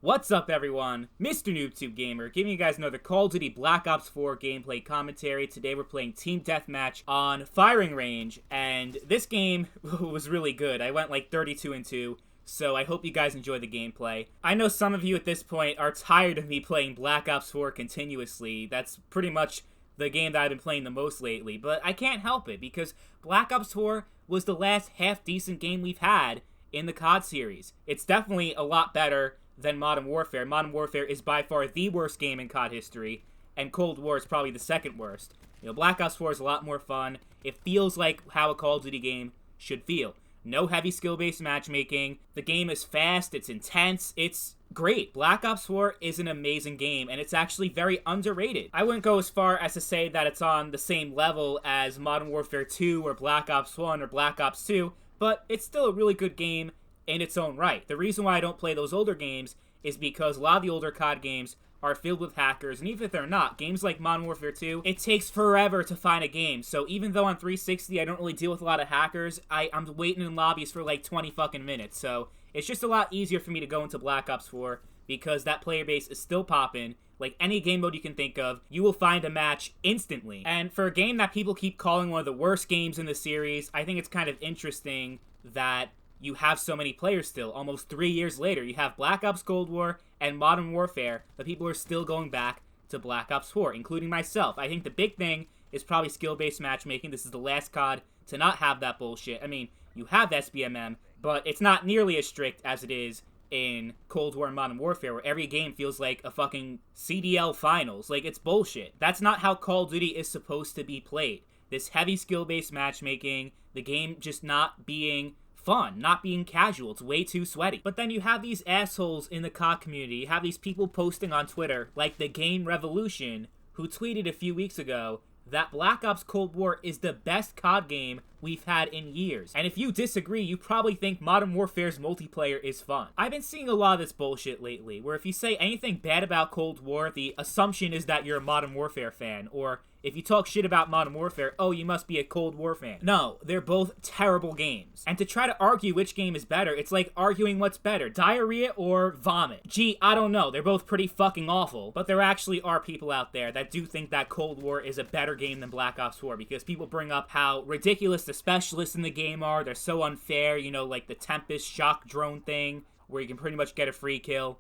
What's up, everyone? Mr. NoobTube Gamer, giving you guys another Call of Duty Black Ops 4 gameplay commentary. Today we're playing Team Deathmatch on Firing Range, and this game was really good. I went like 32-2, so I hope you guys enjoy the gameplay. I know some of you at this point are tired of me playing Black Ops 4 continuously. That's pretty much the game that I've been playing the most lately, but I can't help it, because Black Ops 4 was the last half-decent game we've had in the COD series. It's definitely a lot better than Modern Warfare. Modern Warfare is by far the worst game in COD history, and Cold War is probably the second worst. Black Ops 4 is a lot more fun. It feels like how a Call of Duty game should feel. No heavy skill-based matchmaking. The game is fast, it's intense, it's great. Black Ops 4 is an amazing game, and it's actually very underrated. I wouldn't go as far as to say that it's on the same level as Modern Warfare 2 or Black Ops 1 or Black Ops 2, but it's still a really good game in its own right. The reason why I don't play those older games is because a lot of the older COD games are filled with hackers, and even if they're not, games like Modern Warfare 2, it takes forever to find a game. So even though on 360 I don't really deal with a lot of hackers, I'm waiting in lobbies for like 20 fucking minutes. So it's just a lot easier for me to go into Black Ops 4 because that player base is still popping. Like any game mode you can think of, you will find a match instantly. And for a game that people keep calling one of the worst games in the series, I think it's kind of interesting that you have so many players still. Almost 3 years later, you have Black Ops Cold War and Modern Warfare, but people are still going back to Black Ops 4, including myself. I think the big thing is probably skill-based matchmaking. This is the last COD to not have that bullshit. I mean, you have SBMM, but it's not nearly as strict as it is in Cold War and Modern Warfare, where every game feels like a fucking CDL finals. Like, it's bullshit. That's not how Call of Duty is supposed to be played. This heavy skill-based matchmaking, the game just not being fun, not being casual. It's way too sweaty. But then you have these assholes in the COD community. You have these people posting on Twitter, like the Game Revolution, who tweeted a few weeks ago that Black Ops Cold War is the best COD game we've had in years. And if you disagree, you probably think Modern Warfare's multiplayer is fun. I've been seeing a lot of this bullshit lately, where if you say anything bad about Cold War, the assumption is that you're a Modern Warfare fan, or if you talk shit about Modern Warfare, oh, you must be a Cold War fan. No, they're both terrible games. And to try to argue which game is better, it's like arguing what's better, diarrhea or vomit. Gee, I don't know, they're both pretty fucking awful, but there actually are people out there that do think that Cold War is a better game than Black Ops 4, because people bring up how ridiculous the specialists in the game are, they're so unfair, like the Tempest shock drone thing, where you can pretty much get a free kill.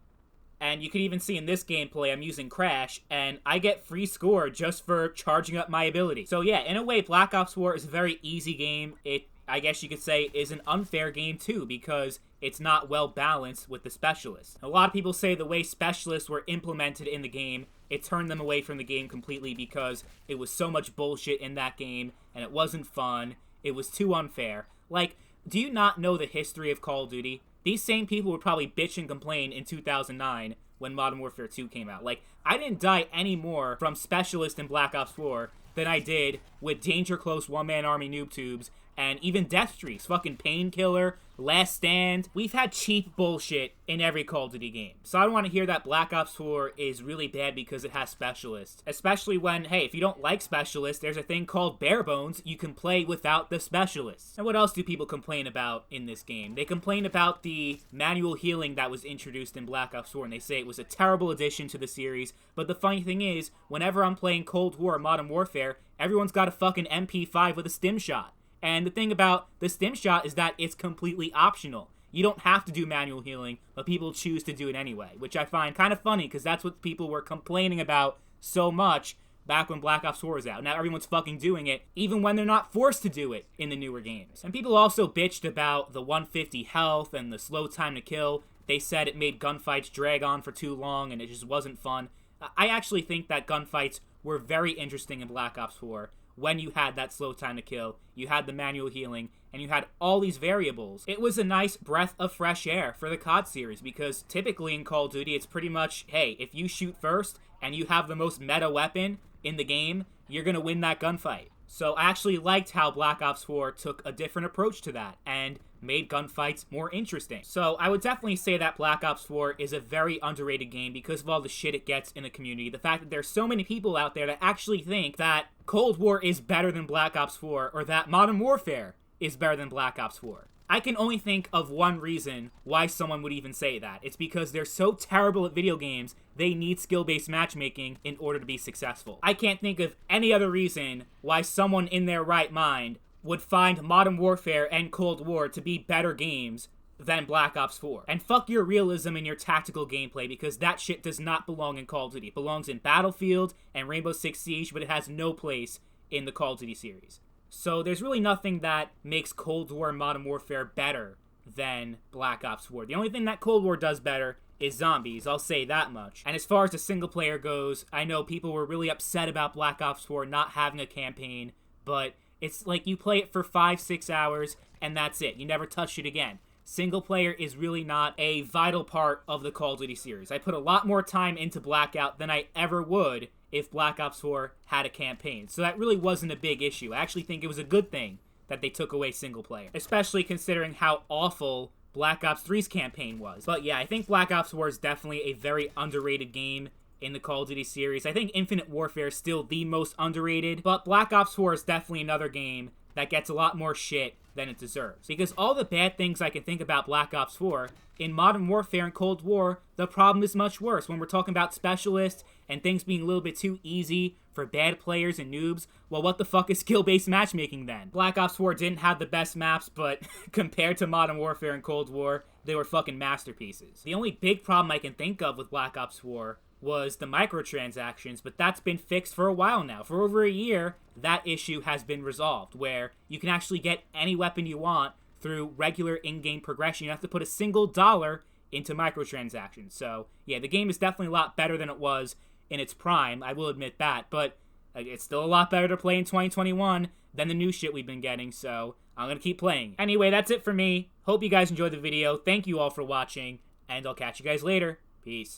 And you can even see in this gameplay, I'm using Crash, and I get free score just for charging up my ability. So yeah, in a way, Black Ops 4 is a very easy game. It, I guess you could say, is an unfair game too, because it's not well balanced with the specialists. A lot of people say the way specialists were implemented in the game, it turned them away from the game completely because it was so much bullshit in that game, and it wasn't fun. It was too unfair. Like, do you not know the history of Call of Duty? These same people would probably bitch and complain in 2009 when Modern Warfare 2 came out. Like, I didn't die any more from Specialist in Black Ops 4 than I did with Danger Close one-man army noob tubes and even Death Streaks, fucking Painkiller, Last Stand. We've had cheap bullshit in every Call of Duty game. So I don't want to hear that Black Ops 4 is really bad because it has specialists. Especially when, hey, if you don't like specialists, there's a thing called bare bones. You can play without the specialists. And what else do people complain about in this game? They complain about the manual healing that was introduced in Black Ops 4, and they say it was a terrible addition to the series. But the funny thing is, whenever I'm playing Cold War or Modern Warfare, everyone's got a fucking MP5 with a stim shot. And the thing about the stim shot is that it's completely optional. You don't have to do manual healing, but people choose to do it anyway, which I find kind of funny because that's what people were complaining about so much back when Black Ops 4 was out. Now everyone's fucking doing it, even when they're not forced to do it in the newer games. And people also bitched about the 150 health and the slow time to kill. They said it made gunfights drag on for too long and it just wasn't fun. I actually think that gunfights were very interesting in Black Ops 4. When you had that slow time to kill, you had the manual healing, and you had all these variables. It was a nice breath of fresh air for the COD series, because typically in Call of Duty, it's pretty much, hey, if you shoot first, and you have the most meta weapon in the game, you're gonna win that gunfight. So I actually liked how Black Ops 4 took a different approach to that, and made gunfights more interesting. So I would definitely say that Black Ops 4 is a very underrated game because of all the shit it gets in the community. The fact that there's so many people out there that actually think that Cold War is better than Black Ops 4, or that Modern Warfare is better than Black Ops 4. I can only think of one reason why someone would even say that. It's because they're so terrible at video games, they need skill-based matchmaking in order to be successful. I can't think of any other reason why someone in their right mind would find Modern Warfare and Cold War to be better games than Black Ops 4. And fuck your realism and your tactical gameplay, because that shit does not belong in Call of Duty. It belongs in Battlefield and Rainbow Six Siege, but it has no place in the Call of Duty series. So there's really nothing that makes Cold War and Modern Warfare better than Black Ops 4. The only thing that Cold War does better is zombies, I'll say that much. And as far as the single player goes, I know people were really upset about Black Ops 4 not having a campaign, but it's like you play it for 5-6 hours and that's it. You never touch it again. Single player is really not a vital part of the Call of Duty series. I put a lot more time into Blackout than I ever would if Black Ops 4 had a campaign. So that really wasn't a big issue. I actually think it was a good thing that they took away single player, especially considering how awful Black Ops 3's campaign was. But yeah, I think Black Ops 4 is definitely a very underrated game in the Call of Duty series. I think Infinite Warfare is still the most underrated, but Black Ops 4 is definitely another game that gets a lot more shit than it deserves. Because all the bad things I can think about Black Ops 4, in Modern Warfare and Cold War, the problem is much worse. When we're talking about specialists and things being a little bit too easy for bad players and noobs, well, what the fuck is skill-based matchmaking then? Black Ops 4 didn't have the best maps, but compared to Modern Warfare and Cold War, they were fucking masterpieces. The only big problem I can think of with Black Ops 4 was the microtransactions, but that's been fixed for a while now. For over a year, that issue has been resolved, where you can actually get any weapon you want through regular in-game progression. You have to put a single dollar into microtransactions. So, yeah, the game is definitely a lot better than it was in its prime, I will admit that, but it's still a lot better to play in 2021 than the new shit we've been getting, so I'm gonna keep playing. Anyway, that's it for me. Hope you guys enjoyed the video. Thank you all for watching, and I'll catch you guys later. Peace.